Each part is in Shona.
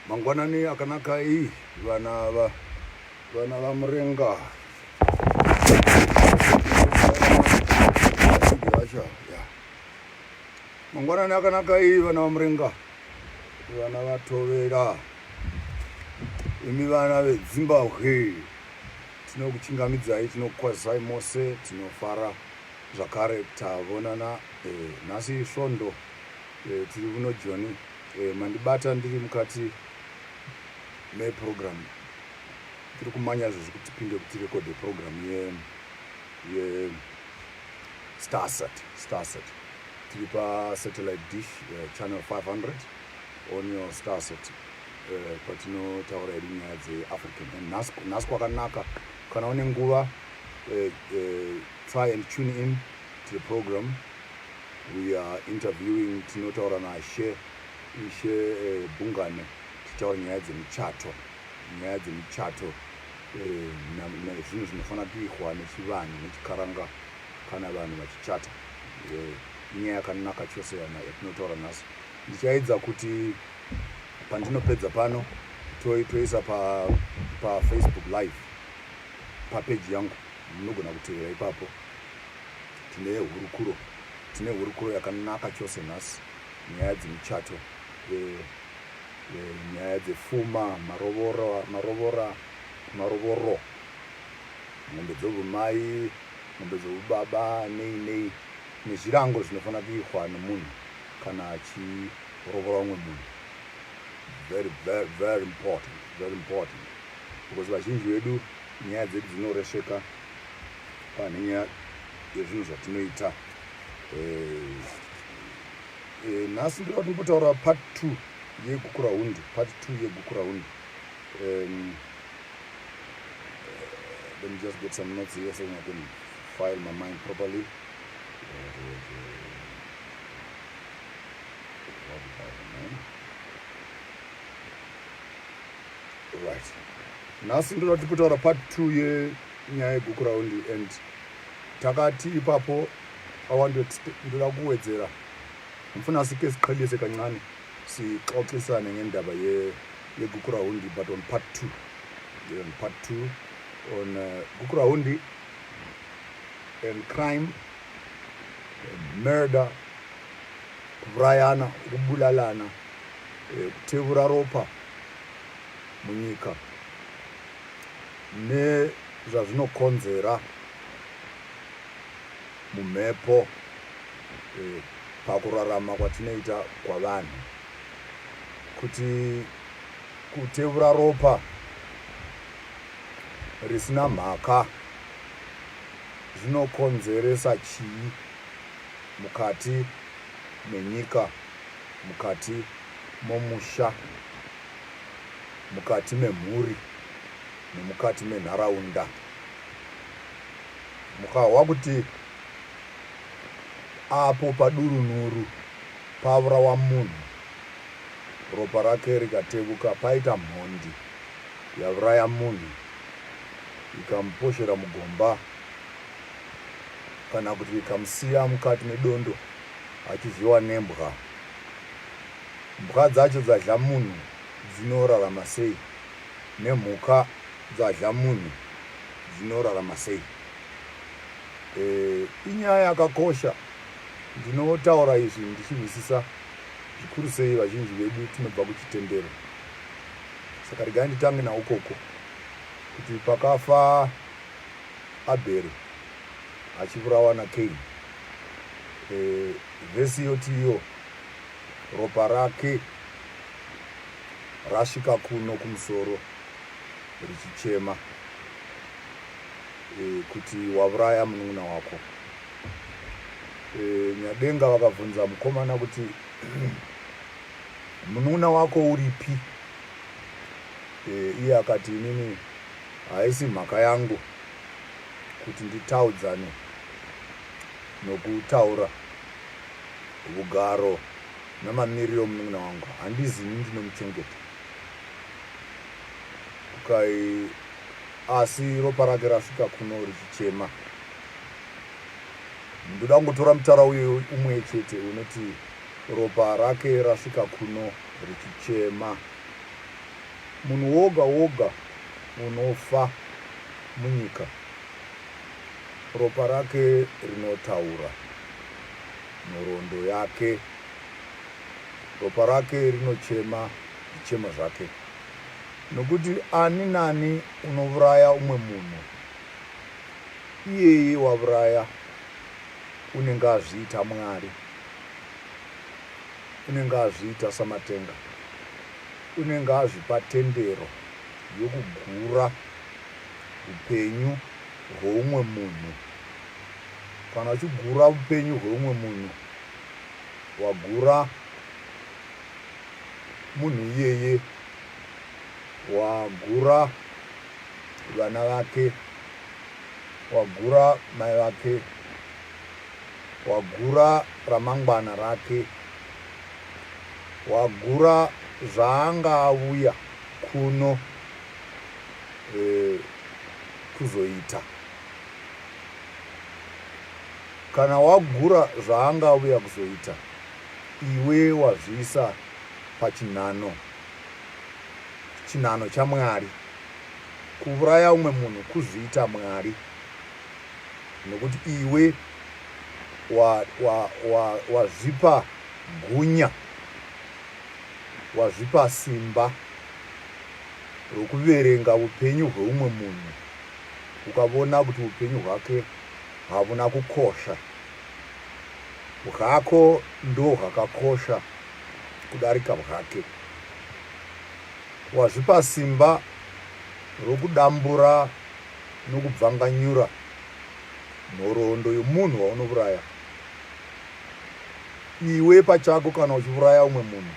Mangwanani akanaka iyi vana vamurenga mangwanani akanaka iyi vana vamurenga vana vatovera imi vana veZimbabwe tinokuchingamidzai tinokukwazisai mose tinofara zvakare tavonana nhasi svondo tiri kuno Joni mandibata ndiri mukati meprogram tiri kumanya zvezvi kuti tipinde kuti rekodhe program ye Starsat tiri pasatellite dish channel 500 on your Starsat patinotaura hedu nyaya dzeAfrican nhasi kwakanaka kana une nguva try and tune in to the program. We are interviewing tinotaura naShe Bungane tichitaura nyaya dzemichato nezvinhu zvinofana kuitwa nechivanhu nechikaranga kana vanhu vachichata inyaya yakanaka chose yatinotaura nhasi. Ndichaedza kuti pandinopedza pano toisa paFacebook live papeji yangu munogona kutevera ipapo. Tine hurukuro yakanaka chose nhasi nyaya dzemichato nyaya dzepfuma marovoro ng'ombe dzovumai ng'ombe dzovubaba nei nezvirango zvinofana kuitwa nemunhu kana achirovora umwe munhu. Very important because vazhinji vedu nyaya dzedu dzinoresveka pane nyaya yezvinhu zvatinoita. Nhasi ndiri kuti ndimbotaura part 2 yegukura hundi let me just get some notes here so I can file my mind properly. Right. Nhasi ndiri kuti ndimbotaura part 2 yenyaya yegukura hundi and takati ipapo ndoda kuwedzera ndifuna sike siqhelise kancane sixoxisane ngendaba yegukura hundi but on part 2 on gukura hundi and crime and murder, kubrayana, kubulalana, kutevura ropa munyika nezvazvinokonzera mumhepo pakurarama kwatinoita kwavanhu. Kuti kutevura ropa risina mhaka zvinokonzeresa chii mukati menyika, mukati momusha, mukati memhuri nemukati menharaunda. Mukawa kuti apo padurunhuru paurawa munhu ropa rake rikatevuka, paita mhondi yauraya munhu ikamuposhera mugomba kana kuti ikamusiya mukati medondo achidyiwa nembwa, mbwa dzacho dzadya munhu dzinorarama sei nemhuka dzadya munhu dzinorarama sei? Inyaya yakakosha. Ndinotaura izvi ndichizwisisa zvikuru sei vazhinji vedu tinobva kuchitendero. Saka regai nditange naukoko kuti pakafa Abheri achivurawa naKaini, vhesi yoti iyo ropa rake rasvika kuno kumusoro richichema kuti wauraya munun'una wako. Nyadenga vakabvunza mukomana kuti munun'una wako uripi? Iye akati inini haisi mhaka yangu kuti nditaudzane nokutaura ugaro namamiriro omunun'una wangu, handizivi ndinomuchengeta. Asi ropa rake rasvika kuno richichema. Ndoda kungotora mutara uyu umwe chete unoti ropa rake rasvika kuno richichema munhu woga woga unofa munyika ropa rake rinotaura nhoroondo yake, ropa rake rinochema zvichemo zvake, nokuti ani nani unouraya umwe munhu iyeye wauraya unenge azviita Mwari, unenge azviita samatenga, unenge azvipa tendero yokugura upenyu hwoumwe munhu. Kana uchigura upenyu hwoumwe munhu, wagura munhu iyeye, wagura vana vake, wagura mai vake, wagura ramangwana rake, wagura zvaanga auya kuno kuzoita. Kana wagura zvaanga auya kuzoita, iwe wazviisa pachinhano chaMwari. Kuuraya umwe munhu kuzviita Mwari, nokuti iwe wazvipa gunya, wazvipa simba rokuverenga upenyu hweumwe munhu, ukavona kuti upenyu hwake havuna kukosha, hwako ndo hwakakosha kudarika hwake. Wazvipa simba rokudambura nokubvanganyura nhoroondo yomunhu waunouraya. Iwe pachako kana uchiuraya umwe munhu,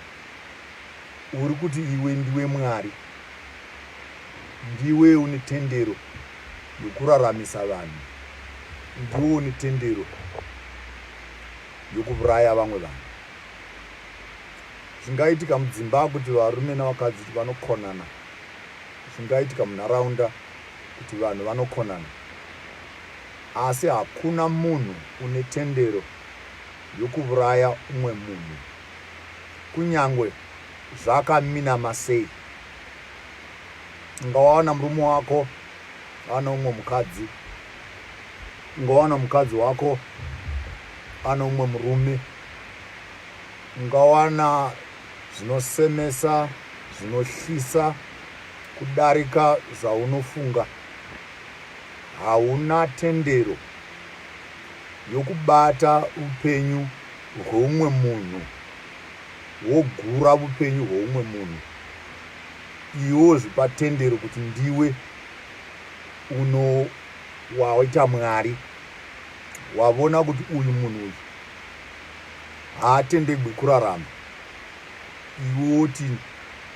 uri kuti iwe ndiwe Mwari, ndiwe une tendero yokuraramisa vanhu, ndiwe une tendero yokuuraya vamwe vanhu. Zvingaitika mudzimba kuti varume navakadzi vanokonana, zvingaitika munharaunda kuti vanhu vanokonana, asi hakuna munhu une tendero yokuuraya umwe munhu, kunyangwe zvakaminama sei. Ungawana murume wako ana umwe mukadzi, ungawana mukadzi wako ana umwe murume, ungawana zvinosemesa, zvinohlisa kudarika zvaunofunga, hauna tendero yokubata upenyu hwoumwe munhu, wogura upenyu hwoumwe munhu. Iwo zvipa tendero kuti ndiwe waita Mwari, wavona kuti uyu munhu uyu haatendegwi kurarama. Iwe woti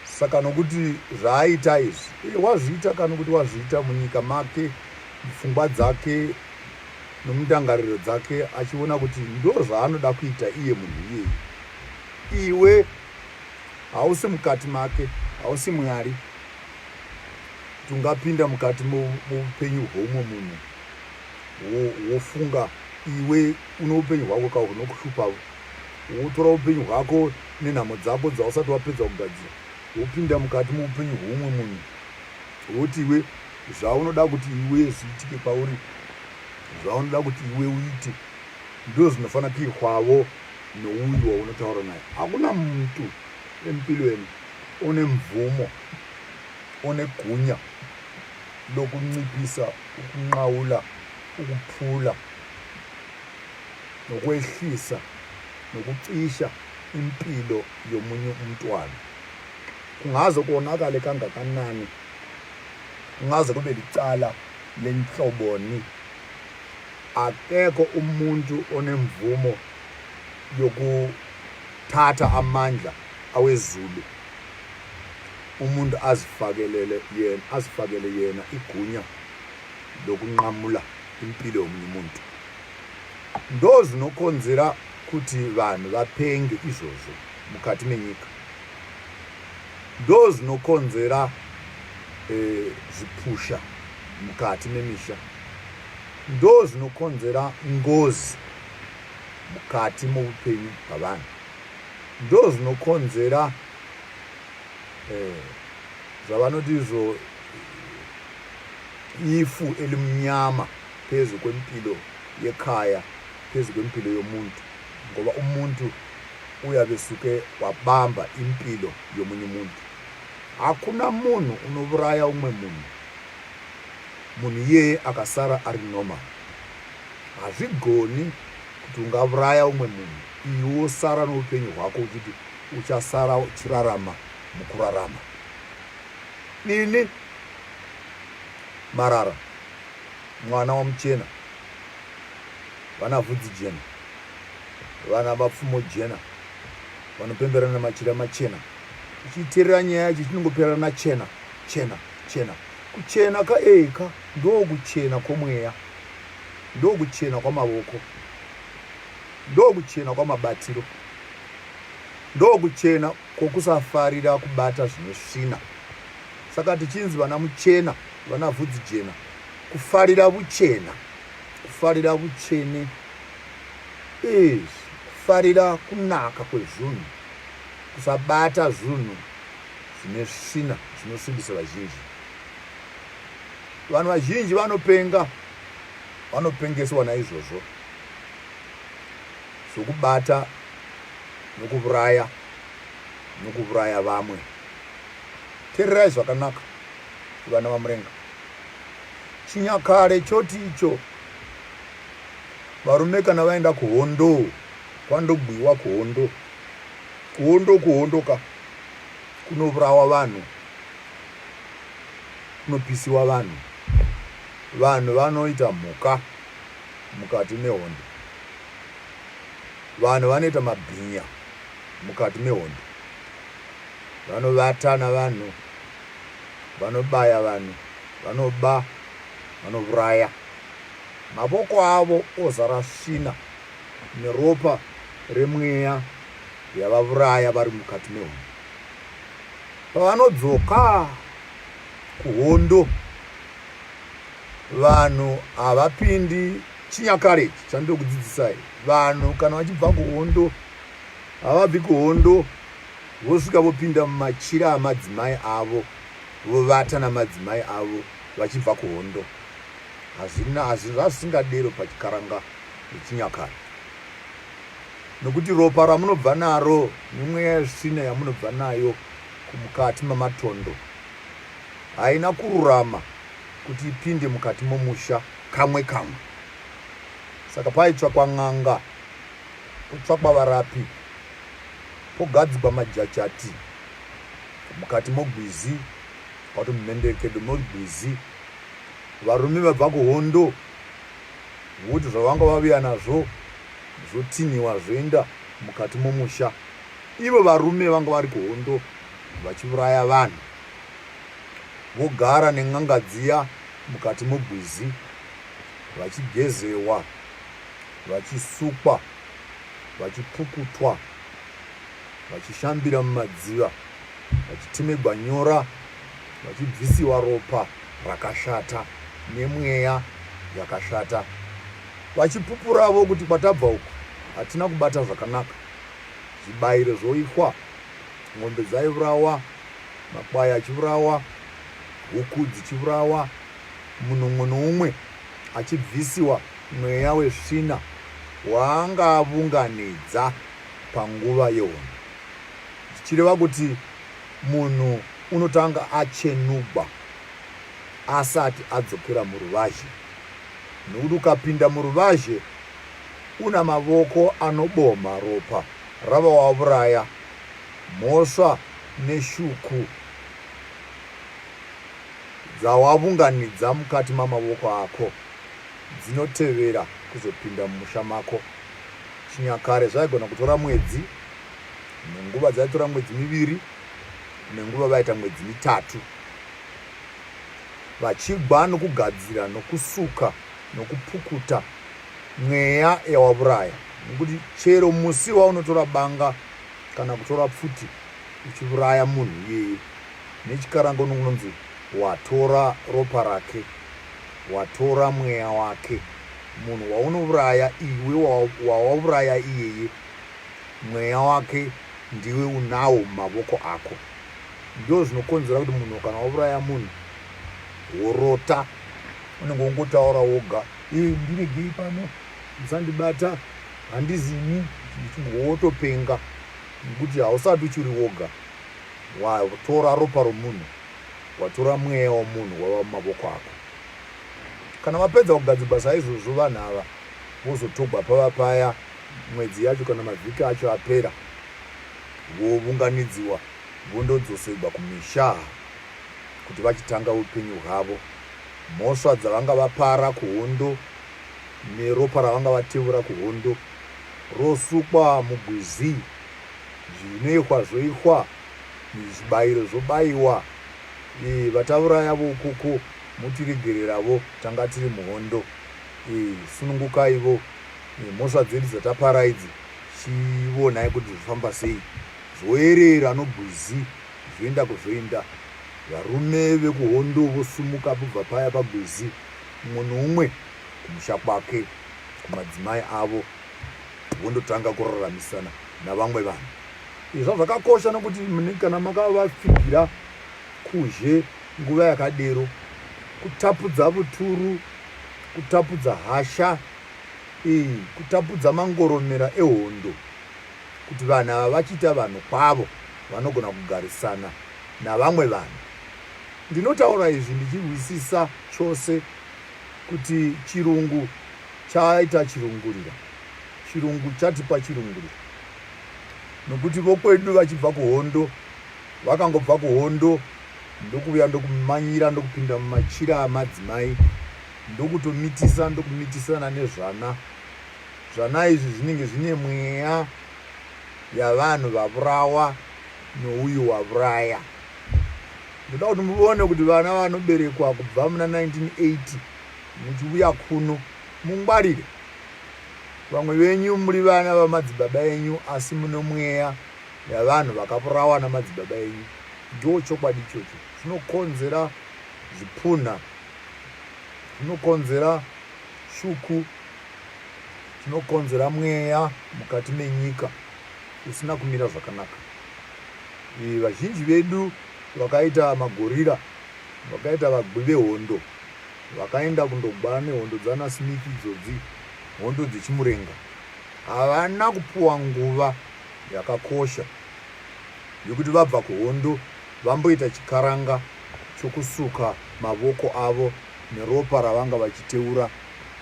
saka nokuti zvaaita izvi, wazviita kana kuti wazviita munyika make, mupfungwa dzake nomundangariro dzake, achiona kuti ndo zvaanoda kuita iye munhu iyeye. Iwe hausi mukati make, hausi Mwari kuti ungapinda mukati muupenyu hwoumwe munhu wofunga iwe une upenyu hwako ka hunokushupa, wotora upenyu hwako nenhamo dzako dzausati wapedza kugadzira, wopinda mukati muupenyu hwoumwe munhu, woti iwe zvaunoda kuti iwe zviitike pauri, zvaunoda kuti iwe uite, ndo zvinofanira kuitwawo nouyu waunotaura naye. Hakuna muntu empilweni une mvumo, une gunya lokunciphisa, ukunqawula, ukuphula, nokwehlisa, nokucisha impilo yomunye umntwana. Kungaze konakale kangakanani, kungaze kube licala lenhloboni, akekho umuntu onemvumo yokuthatha amandla awezulu umuntu azifakele yena igunya lokunqamula impilo yomunye umuntu. Ndo zvinokonzera kuti vanhu vapenge izvozvo mukati menyika, ndo zvinokonzera zvipusha mukati memisha, ndo zvinokonzera ngozi mukati muupenyu hwavanhu, ndo zvinokonzera zvavanoti izvo ifu elimnyama phezu kwempilo yekhaya, phezu kwempilo yomuntu, ngoba umuntu uyabesuke wabamba impilo yomunye umuntu. Hakuna munhu unouraya umwe munhu, munhu iyeye akasara ari normal. Hazvigoni kuti ungauraya umwe munhu iwe wosara noupenyu hwako uchiti uchasara uchirarama mukurarama. Nini Marara, mwana wamuchena, vana vhudzi jena, vana vapfumo jena, vanopemberana machira machena, ichiteerera nyaya yacho chinongoperana chena chena chena. Kuchena kaeka ndokuchena kwomweya, ndokuchena kwamavoko, ndokuchena kwamabatiro, ndokuchena kwokusafarira kubata zvinosvina. Saka tichinzi vana muchena, vana vhudzi jena, kufarira buchena, kufarira buchene, kufarira kunaka kwezvinhu, kusabata zvinhu zvine svina zvinosimbisa vazhinji. Vanhu vazhinji vanopengeswa naizvozvo zvokubata nokuuraya vamwe. Teererai zvakanaka vana vamurenga. Chinyakare choti icho varume kana vaenda kuhondo, kwandogwiwa kuhondoka kunourawa vanhu, kunopisiwa vanhu. Vanhu vanoita mhuka mukati mehondo, vanhu vanoita mabhinya mukati mehondo, vanovata navanhu, vanobaya vanhu, vanoba, vanouraya. Mavoko avo ozara svina neropa remweya yavauraya vari mukati mehondo. Pavanodzoka kuhondo, vanhu havapindi. Chinyakare chandokudzidzisai, vanhu kana vachibva kuhondo havabvi kuhondo vosvika vopinda mumachira amadzimai avo, vovata namadzimai avo vachibva kuhondo. Hazvisingadero pachikaranga nechinyakare, nokuti ropa ramunobva naro nemweya yezvisina yamunobva nayo mukati mamatondo haina kururama kuti ipinde mukati momusha kamwe. Saka paitsvakwa n'anga, potsvakwa varapi, pogadzikwa majachati mukati mogwizi, kuti mumhenderekedo mogwizi. Varume vabva kuhondo vokuti zvavanga vaviya nazvo zvotiniwa zvoenda mukati momusha. Ivo varume vanga vari kuhondo vachiuraya vanhu, vogara nen'anga dziya mukati mogwizi, vachigezewa, vachisukwa, vachipukutwa, vachishambira mumadziva, vachitemegwa nyora, vachibvisiwa ropa rakashata nemweya yakashata, vachipupuravo kuti kwatabva uku hatina kubata zvakanaka. Zvibayiro zvoitwa, ng'ombe dzaiurawa, makwai achiurawa, huku dzichiurawa, munhu mumwe noumwe achibvisiwa mweya wezvisina waanga avunganidza panguva yehondo. Zvichireva kuti munhu unotanga achenugwa asati adzokera muruvazhe, nokuti ukapinda muruvazhe una mavoko anoboma ropa rava wauraya. Mhosva neshuku dzawavunganidza mukati mamavoko ako dzinotevera kuzopinda mumusha mako. Chinyakare zvaigona kutora mwedzi, nenguva dzaitora mwedzi miviri, nenguva vaita mwedzi mitatu, vachigwa nokugadzira nokusuka nokupukuta mweya yawauraya. Nokuti chero musi waunotora banga kana kutora pfuti uchiuraya munhu iyeye, nechikarango unonzi watora ropa rake, watora mweya wake. Munhu waunouraya iwe, wawauraya iyeye, mweya wake ndiwe unawo mumavoko ako. ndo zvinokonzera kuti munhu kana wauraya munhu worota, unenge ungotaura woga, ndiregei pano, musandibata, handizini, wotopenga, nekuti hausati uchiri woga, watora ropa romunhu, watora mweya womunhu wava mumavoko ako. Kana vapedza kugadzira basa izvozvo, vanhu ava vozotogwa pava paya, mwedzi yacho kana mavhiki acho apera, vounganidziwa vondodzosegwa kumisha kuti vachitanga upenyu hwavo. Mhosva dzavanga vapara kuhondo neropa ravanga vatevura kuhondo rosukwa mugwizi, zvinoikwa zvoikwa, zvibayiro zvobayiwa. Vatauraya vo ukoko mutiregereravo, tanga tiri muhondo. Sunungukaivo, mhosva dzedu dzatapara idzi, chionai kuti zvifamba sei, zvoerera nogwizi, zvoenda kuzvoenda. Varume vekuhondo vosumuka kubva paya pagwizi, umwe noumwe kumusha kwake, kumadzimai avo, vondotanga kuraramisana navamwe vanhu. Izvo zvakakosha nokuti kana makavafigira kuzhe nguva yakadero, kutapudza buturu, kutapudza hasha, kutapudza mangoromera ehondo, kuti vanhu ava vachiita vanhu kwavo vanogona kugarisana navamwe vanhu. Ndinotaura izvi ndichirwisisa chose kuti chirungu chaita chirungurira, chirungu chatipa chirungurira, nokuti vokwedu vachibva kuhondo, vakangobva kuhondo, ndokuuya ndokumanyira ndokupinda mumachira amadzimai, ndokumitisana nezvana. Zvana izvi zvinenge zvine mweya yavanhu vavurawa nouyu wauraya. Ndoda kuti muone kuti vana vanoberekwa kubva muna 1980 muchiuya kuno mungwarire. Vamwe venyu muri vana vamadzibaba enyu, asi mune mweya yavanhu vakavurawa namadzibaba enyu. Ndo chokwadi ichocho. Zvinokonzera zvipunha, zvinokonzera shuku, zvinokonzera mweya mukati menyika usina kumira zvakanaka. Vazhinji vedu vakaita magorira, vakaita vagwi vehondo, vakaenda kundogwa nehondo dzana Smith idzodzi, hondo dzechimurenga, havana kupuwa nguva yakakosha yokuti vabva kuhondo vamboita chikaranga chokusuka mavoko avo neropa ravanga vachiteura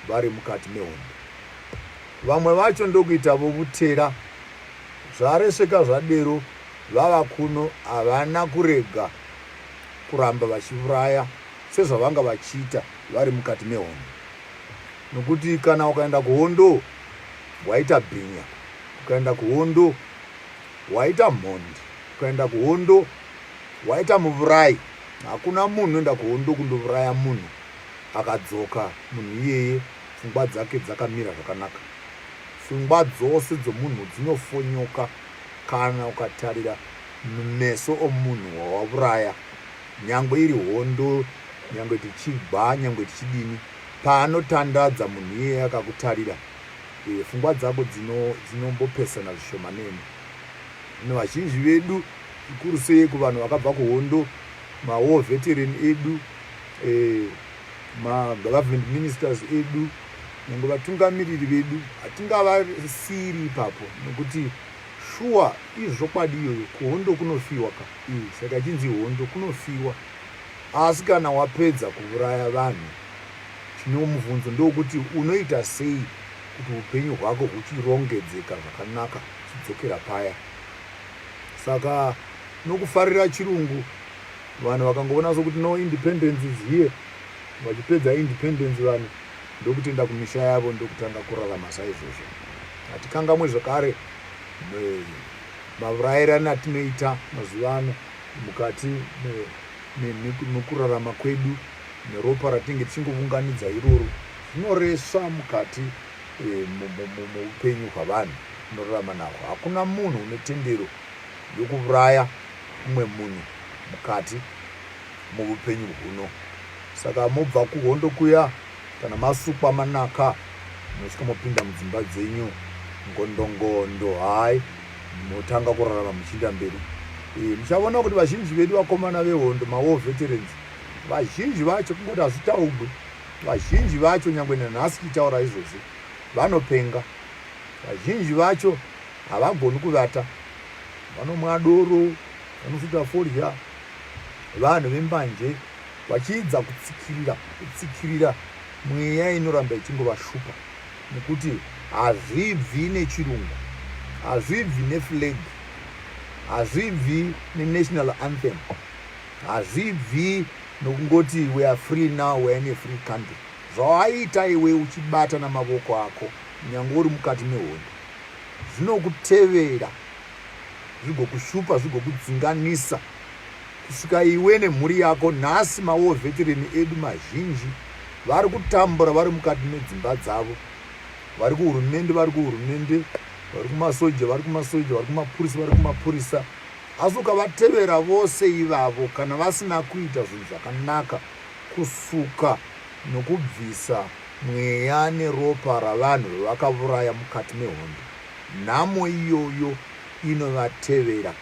vari mukati mehondo. Vamwe vacho ndokuita vovutera, zvaresveka zvadero vava kuno havana kurega kuramba vachiuraya sezvavanga vachiita vari mukati mehondo. Nokuti kana ukaenda kuhondo waita bhinya, ukaenda kuhondo waita mhondi, ukaenda kuhondo waita muvurai. Hakuna munhu unoenda kuhondo kundouraya munhu akadzoka munhu iyeye pfungwa dzake dzakamira zvakanaka. Pfungwa dzose dzomunhu dzinofonyoka kana ukatarira mumeso omunhu wawauraya, nyangwe iri hondo, nyangwe tichigwa, nyangwe tichidini, paanotandadza munhu iyeye akakutarira, pfungwa dzako dzinombopesana zvishoma nemi. Vazhinji vedu, zvikuru sei kuvanhu vakabva kuhondo, mawar veteran edu, magovernment ministers edu, nyangwe vatungamiriri vedu, hatingavasiri ipapo, nokuti shuwa izvokwadi iyoyo kuhondo kunofiwa ka. Saka chinzi hondo kunofiwa. Asi kana wapedza kuuraya vanhu, chino mubvunzo ndokuti unoita sei kuti upenyu hwako huchirongedzeka zvakanaka chidzokera paya. Saka nokufarira chirungu, vanhu vakangoona sokuti no independence is here, vachipedza independence vanhu ndokutenda kumisha yavo ndokutanga kurarama saizvozvo. Hatikangamwe zvakare maurayirani atinoita mazuva ano mukati mekurarama kwedu neropa ratinge tichingounganidza iroro, zvinoresva mukati muupenyu hwavanhu unorarama nahwo. Hakuna munhu une tendero yokuuraya umwe munhu mukati muupenyu huno. Saka mobva kuhondo kuya, kana masukwa manaka, mosvika mopinda mudzimba dzenyu ngondongondo, hai, motanga kurarama muchienda mberi muchaona kuti vazhinji vedu vakomana vehondo mawar veterans vazhinji vacho kungoti hazvitaurwe vazhinji vacho nyangwe nanhasi tichitaura izvozvi vanopenga vazhinji vacho havagoni kuvata vanomwa doro vanosuta forya vanhu vembanje vachiedza kutsikirira mweya inoramba ichingovashupa nekuti hazvibvi nechirungu hazvibvi neflag hazvibvi nenational anthem hazvibvi nokungoti we are free now, we are in a free country. Zvawaita iwe uchibata namavoko ako nyange uri mukati mehondo zvinokutevera zvigokushupa zvigokudzinganisa kusvika iwe nemhuri yako. Nhasi mawar veteran edu mazhinji vari kutambura vari mukati medzimba dzavo, vari kuhurumende vari kuhurumende, vari kumasoja vari kumasoja, vari kumapurisa vari kumapurisa. Asi ukavatevera vose ivavo kana vasina kuita zvinhu zvakanaka kusuka nokubvisa mweya neropa ravanhu vavakauraya mukati mehondo, nhamo iyoyo inovatevera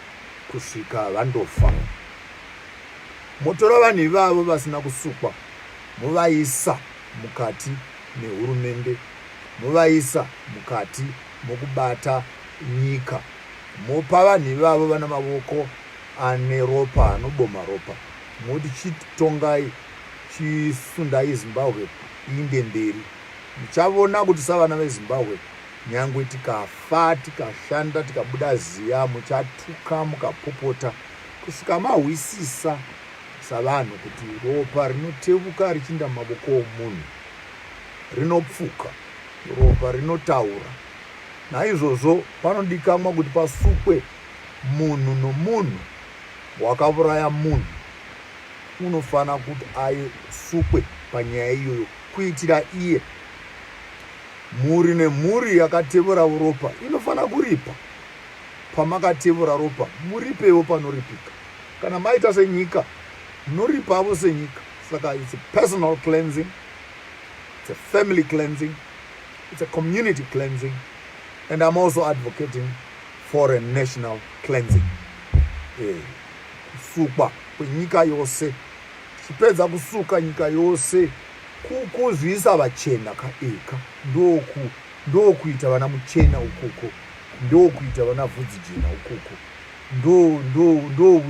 kusvika vandofa. Motora vanhu ivavo vasina kusukwa muvaisa mukati mehurumende, muvaisa mukati mokubata nyika, mopa vanhu ivavo vana mavoko ane ropa anoboma ropa, moti chitongai chisundai Zimbabwe iinde mberi. Muchavona kuti savana veZimbabwe nyangwe tikafa tikashanda tikabuda ziya muchatuka mukapopota kusvika mahwisisa savanhu kuti ropa rinotevuka richinda mavoko omunhu rinopfuka, ropa rinotaura. Naizvozvo panodikanwa kuti pasukwe munhu nomunhu wakauraya munhu unofana kuti asukwe panyaya iyoyo, kuitira iye. Mhuri nemhuri yakatevura ropa inofana kuripa pamakatevura ropa, muripewo panoripika. Kana maita senyika munoripawo senyika. Saka it's a personal cleansing, it's a family cleansing, it's a community cleansing, and I'm also advocating for a national cleansing. Kusukwa kwenyika yose, chipedza kusuka nyika yose, kukuzvisa vachena kaeka, ndokuita vana muchena ukoko, ndokuita vana vhudzi jena ukoko,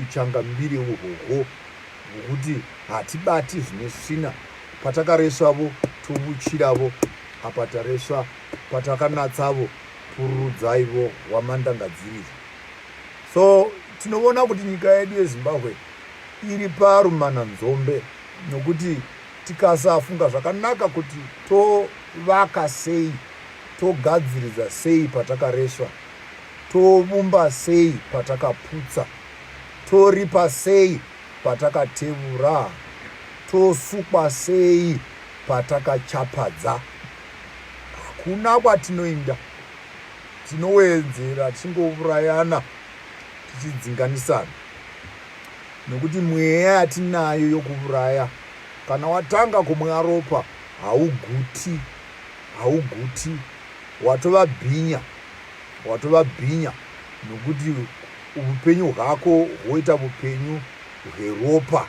uchangambiri uhwohwo hwokuti hatibati zvinesvina. Patakareswavo tovuchiravo, apa tareswa patakanatsavo pururudzaivo wamandangadzirira. So tinoona kuti nyika yedu yeZimbabwe iri parumana nzombe, nokuti tikasafunga zvakanaka kuti tovaka sei, togadziridza sei patakareswa, tovumba sei patakaputsa, toripa sei patakatevura, tosukwa sei patakachapadza, hakuna kwatinoenda. Tinowedzera tichingourayana tichidzinganisana, nokuti mweya yatinayo yokuuraya, kana watanga kumwa ropa hauguti, watovabhinya, nokuti upenyu hwako hwoita upenyu hweropa,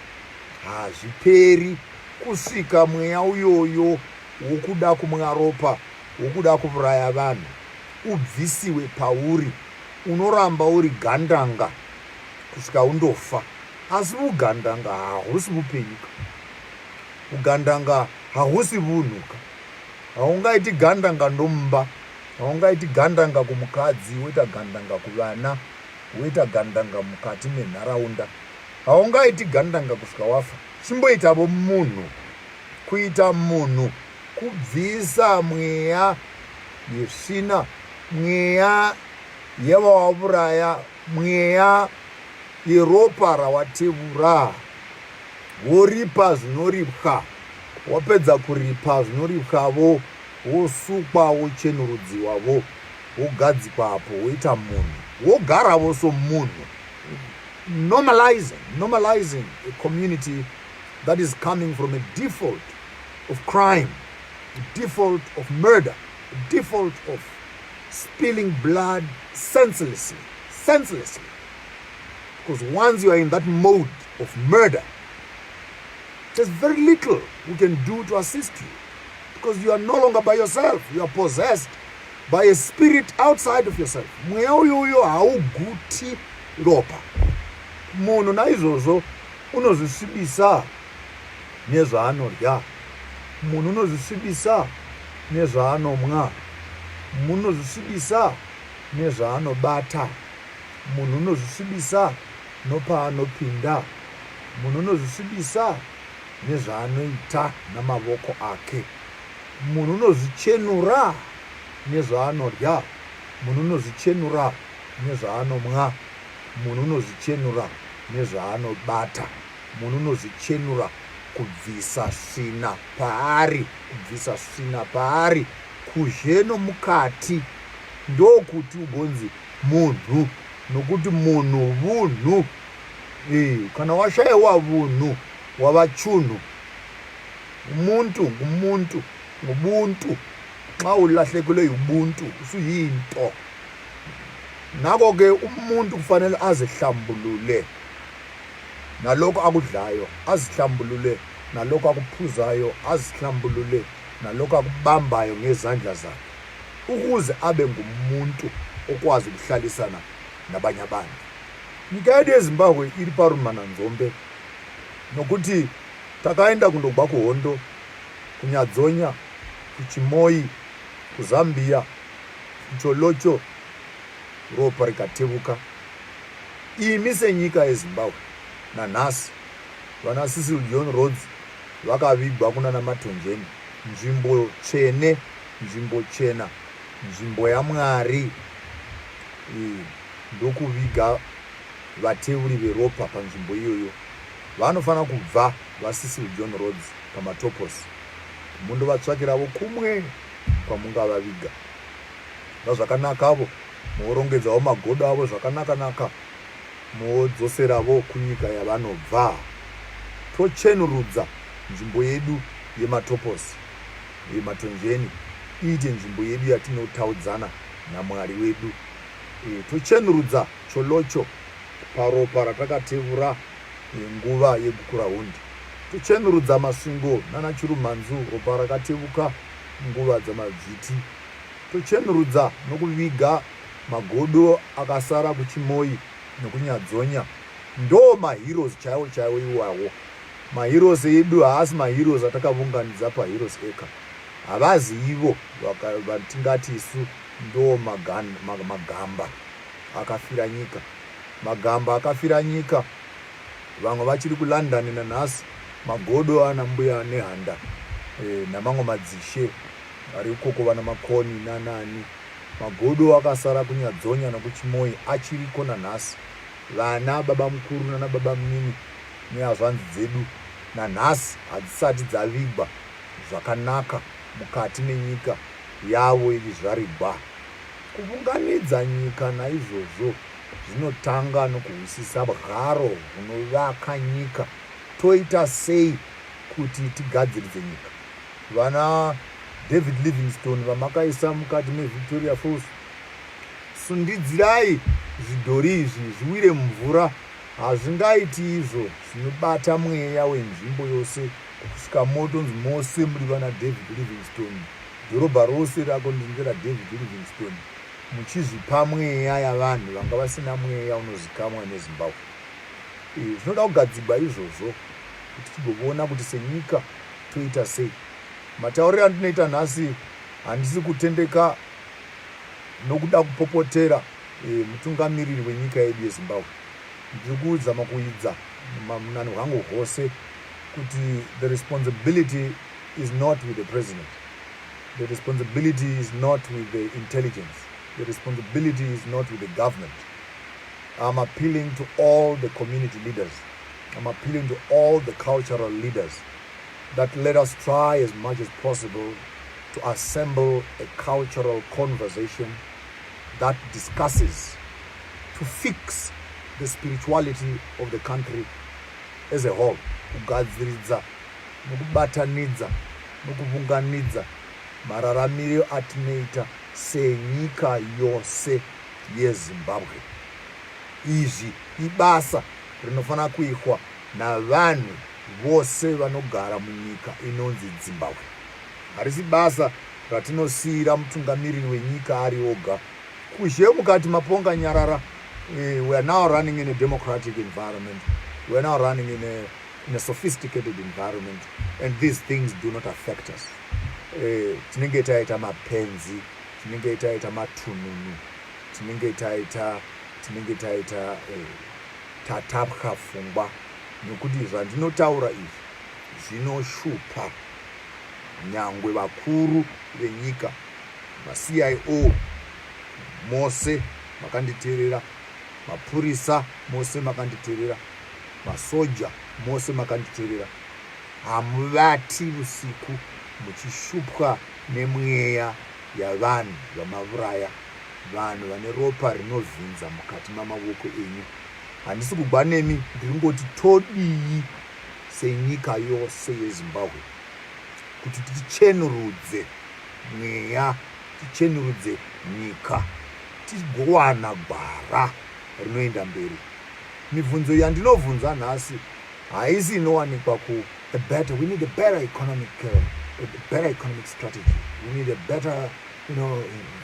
hazviperi kusvika mweya uyoyo wokuda kumwa ropa, wokuda kuuraya vanhu ubvisiwe pauri. Unoramba uri gandanga kusvika undofa. Asi ugandanga hahusi upenyuka, ugandanga hahusi vunhuka. Haungaiti gandanga ndomba, haungaiti gandanga kumukadzi, woita gandanga kuvana, woita gandanga mukati menharaunda, haungaiti gandanga kusvika wafa. Chimboitavo munhu, kuita munhu, kubvisa mweya yesvina, mweya yevawauraya, mweya yeropa rawatevura, woripa zvinoripwa. Wapedza kuripa zvinoripwavo, wosukwa, wochenurudziwavo, wogadzikwa apo, woita munhu, wogaravo somunhu. Normalizing a community that is coming from a default of crime, a default of murder, a default of spilling blood senselessly. Because once you are in that mode of murder, there's very little we can do to assist you. Because you are no longer by yourself. You are possessed by a spirit outside of yourself. Mweya uyoyo hauguti ropa. Munhu naizvozvo unozvisvibisa nezvaanorya. Munhu unozvisvibisa nezvaanomwa. Munhu unozvisvibisa nezvaanobata. Munhu unozvisvibisa nopaanopinda. Munhu unozvisvibisa nezvaanoita namavoko ake. Munhu unozvichenura nezvaanorya. Munhu unozvichenura nezvaanomwa. Munhu unozvichenura nezvaanobata. Munhu unozvichenura kubvisa svina paari. Kubvisa svina paari. Kuzheno mukati. Ndokuti ugonzi munhu. Nokuti munhu vunhu. Kana washayiwa vunhu wava chunhu. Umuntu ngumuntu. Ubuntu. Xa ulahlekelwe ubuntu usuyinto. Ngakho ke umuntu kufanele azihlambulule nalokho akudlayo, azihlambulule nalokho akuphuzayo, azihlambulule nalokho akubambayo ngezandla zakhe, ukuze abe ngumuntu okwazi ukuhlalisana nabanye abantu. Nyika yedu yeZimbabwe iri parumana nzombe nokuti takaenda kundokuba kuhondo, kunyadzonya, kuchimoyi, kuZambia, kucholocho, ropa rikatevuka. Imi senyika yeZimbabwe nanhasi vana Cecil John Rhodes vakavigwa kunana Matonjeni, nzvimbo tsvene, nzvimbo chena, nzvimbo yaMwari. Ndokuviga vateuri veropa panzvimbo iyoyo. Vanofana kubva vaCecil John Rhodes pamatoposi mundovatsvakiravo kumwe kwamungavaviga. Zvazvakanakavo muorongedzawo magodo avo zvakanaka-naka, muodzoseravo kunyika yavanobva. Tochenurudza nzvimbo yedu yematoposi, yeMatonjeni, iite nzvimbo yedu yatinotaudzana naMwari wedu. Tochenurudza cholocho paropa ratakatevura nguva yegukura hundi. Tochenurudza Masvingo nana Chirumanzu, ropa rakatevuka nguva dzamabviti. Tochenurudza nokuviga magodo akasara kuchimoyi nokunyadzonya. Ndo maheroes chaiwo iwawo. Maheroes edu haasi maheroes atakavunganidza paHeroes Acre. Havazi ivo vatingati isu ndo magamba akafira nyika. Magamba akafira nyika. Vamwe vachiri kuLondon nanhasi, magodo ana mbuya nehanda namamwe madzishe ari ukoko vana Makoni nanani. Magodo akasara kunyadzonya nokuchimoyi achiriko nanhasi. Vana baba mukuru nana baba munini nehazvanzi dzedu nanhasi hadzisati dzavigwa zvakanaka mukati menyika yavo ichizvarigwa. Kuvunganidza nyika naizvozvo zvinotanga nokuhwisisa bwaro hunovaka nyika. Toita sei kuti tigadziridze nyika? Vana David Livingstone vamakaisa mukati meVictoria Falls, sundidzirai zvidhori izvi zviwire mumvura. Hazvingaiti izvo, zvinobata mweya wenzvimbo yose kusvika motonzi mose muri vana David Livingstone. Dhorobha rose rakondinzi raDavid Livingstone. Muchizvipa mweya yavanhu vanga vasina mweya unozikamwa neZimbabwe. Zvinoda kugadzigwa izvozvo kuti tigoona kuti senyika toita sei. Matauriro andinoita nhasi handisi kutendeka nokuda kupopotera mutungamiriri wenyika yedu yeZimbabwe. Ndiri kuzama kuidza munani hwangu hwose kuti the responsibility is not with the president. The responsibility is not with the intelligence. The responsibility is not with the government. I'm appealing to all the community leaders. I'm appealing to all the cultural leaders that let us try as much as possible to assemble a cultural conversation that discusses to fix the spirituality of the country as a whole. Kugadziridza, nokubatanidza, nokuvunganidza mararamiro atinoita senyika yose yeZimbabwe. izvi ibasa rinofanira kuitwa navanhu vose vanogara munyika inonzi Zimbabwe. Harisi basa ratinosiyira mutungamiriri wenyika ari oga. Kuzhe mukati maponga nyarara, we are now running in a democratic environment. We are now running in a sophisticated environment, and these things do not affect us. Tinenge taita mapenzi, tinenge taita matununu, tinenge taita tatapwa pfungwa, nokuti zvandinotaura izvi zvinoshupa nyangwe vakuru venyika, ma-CIO mose makanditeerera, mapurisa mose makanditeerera, masoja mose makanditeerera. Hamuvati usiku muchishupwa nemweya yavanhu vamauraya, vanhu vane ropa rinovhinza mukati mamavoko enyu. Handisi kugwa nemi, ndingoti todii senyika yose yeZimbabwe kuti tichenurudze mweya, tichenurudze nyika, tigowana gwara rinoenda mberi. Mibvunzo yandinovhunza nhasi haisi inowanikwa ku we need a better economic strategy. We need a better,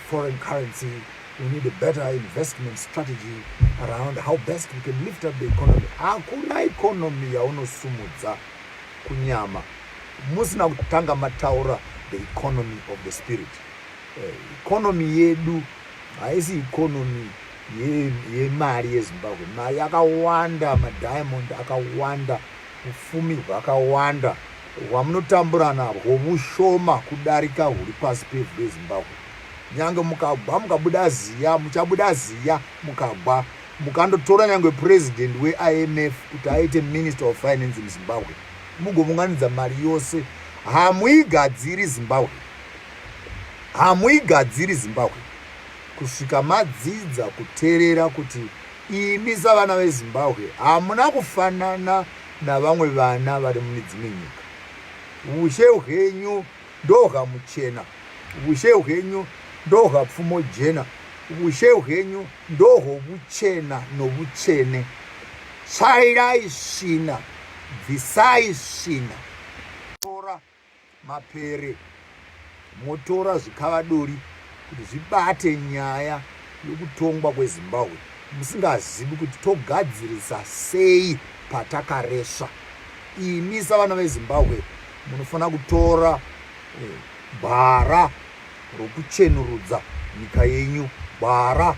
foreign currency. We need a better investment strategy around how best we can lift up the economy. Hakuna economy yaunosumudza kunyama musina kutanga mataura the economy of the spirit. Economy yedu haisi economy yemari yeZimbabwe. Mari akawanda, madiamond akawanda, ufumi hwakawanda hwamunotambura nahwo mushoma kudarika huri pasi pevhu reZimbabwe. Nyange mukagwa mukabuda ziya, muchabuda ziya mukagwa mukandotora nyange president weIMF kuti aite minister of finance muZimbabwe, mugomunganidza mari yose, hamuigadziri Zimbabwe, hamuigadziri Zimbabwe. Kusvika madzidza kuteerera kuti imi savana veZimbabwe hamuna kufanana navamwe vana vari mune dzimwe nyika. Ushe hwenyu ndohwamuchena, ushe hwenyu ndohwapfumo jena, ushe hwenyu ndohwobuchena nobuchene. Tsvairai svina, bvisai svina. Tora mapere, motora zvikavadori kuti zvibate nyaya yokutongwa kweZimbabwe, musingazivi kuti togadzirisa sei patakaresva. Imi savana veZimbabwe munofanira kutora gwara rokuchenurudza nyika yenyu, gwara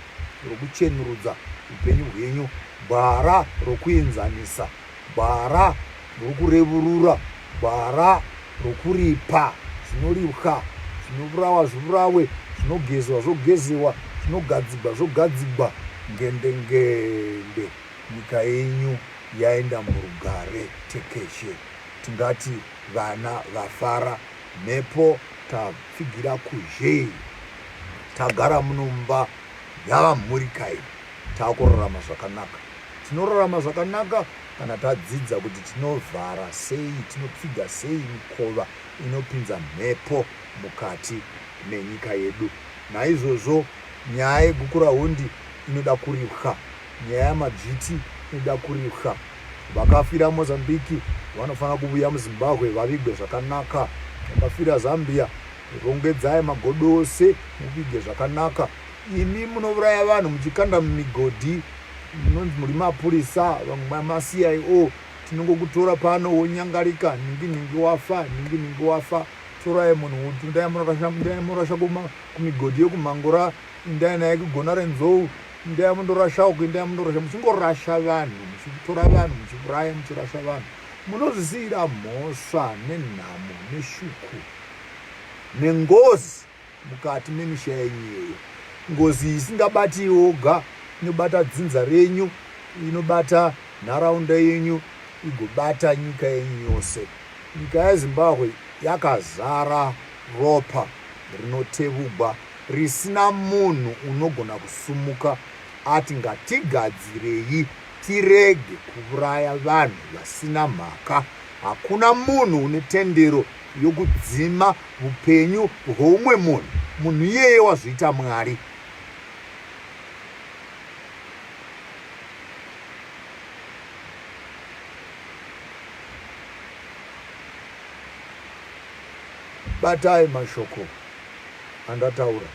rokuchenurudza upenyu hwenyu, gwara rokuenzanisa, gwara rokureurura, gwara rokuripa zvinoripwa, zvinoburawa zviburawe, zvinogezwa zvogezewa, zvinogadzigwa zvogadzigwa. Ngende nyika yenyu yaenda murugare tekeshe. Tingati vana vafara, mhepo tapfigira kuzhe, tagara munomba yava mhurikai, takurarama zvakanaka. Tinorarama zvakanaka kana tadzidza kuti tinovhara sei, tinopfiga sei mikova inopinza mhepo mukati menyika yedu. Naizvozvo nyaya yegukura hundi inoda kuripwa, nyaya yamadzviti inoda kuripwa. Vakafira Mozambiki vanofanira kuuya muZimbabwe vavigwe zvakanaka. Vakafira Zambia, rongedzai magodo ose muvige zvakanaka. Imi munouraya vanhu muchikanda mumigodhi, munonzi muri mapurisa, vamwe ma-CIO. Tinongokutora pano wonyangarika, ningi wafa, ningi wafa. Torai munhu uti ndai murasha kumigodhi yokumangura, ndai naye kugona renzou, ndai mundorasha uku, ndai mundorasha, muchingorasha vanhu, muchitora vanhu, muchiuraya, muchirasha vanhu. Munozvisiyira mhosva nenhamo neshuku nengozi mukati memisha yenyu iyoyo. Ngozi isingabati yoga, inobata dzinza renyu, inobata nharaunda yenyu, igobata nyika yenyu yose. Nyika yeZimbabwe yakazara ropa rinotevugwa, risina munhu unogona kusumuka ati ngatigadzirei tirege kuuraya vanhu vasina mhaka. Hakuna munhu une tendero yokudzima upenyu hwoumwe munhu. Munhu iyeye wazviita Mwari. batai mashoko andataura,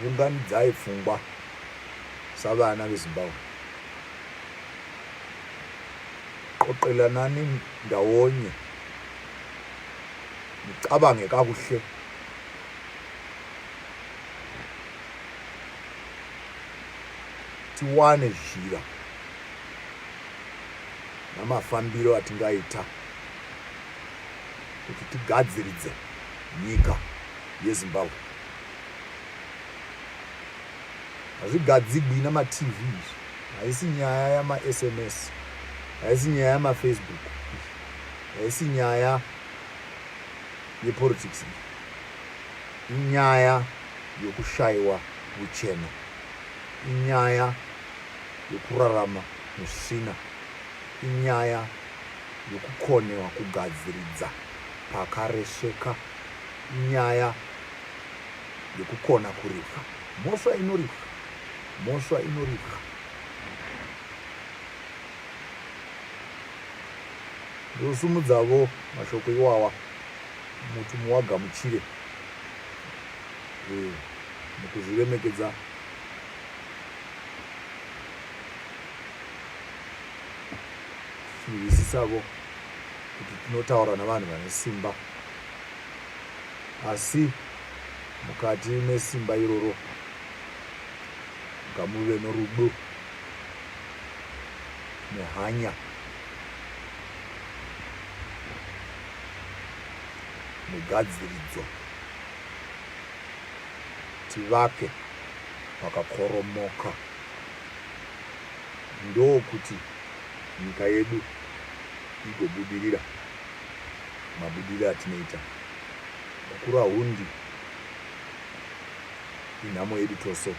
vunganidzai pfungwa savana veZimbabwe, qoqelanani ndawonye, nicabange kakuhle, tiwane zhira namafambiro atingaita kuti tigadziridze nyika yeZimbabwe. Hazvigadzigwi namaTV, haisi nyaya yamaSMS, haisi nyaya yamaFacebook, haisi nyaya yepolitics, inyaya yokushayiwa uchena, inyaya yokurarama musina, inyaya yokukonewa kugadziridza pakaresheka, inyaya yokukona kurika. Mhosva inorika, mhosva inorika. Ndosumudzavo mashoko iwawa muti muwagamuchire mukuzviremekedza tichivisisavo kuti tinotaura navanhu vane simba, asi mukati mesimba iroro ngamuve norudo nehanya negadziridzo, tivake pakakoromoka, ndokuti nyika yedu igobudirira mabudiriro atinoita. Kukura hundi inhamo yedu tose,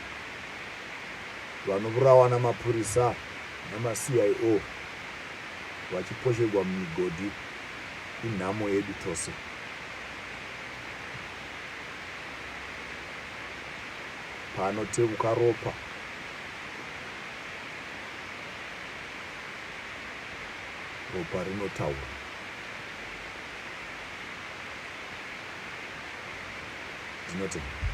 vanoburawa namapurisa namaCIO vachiposherwa mumigodhi inhamo yedu tose. Panoteuka ropa, ropa rinotaura. Ndinotenda.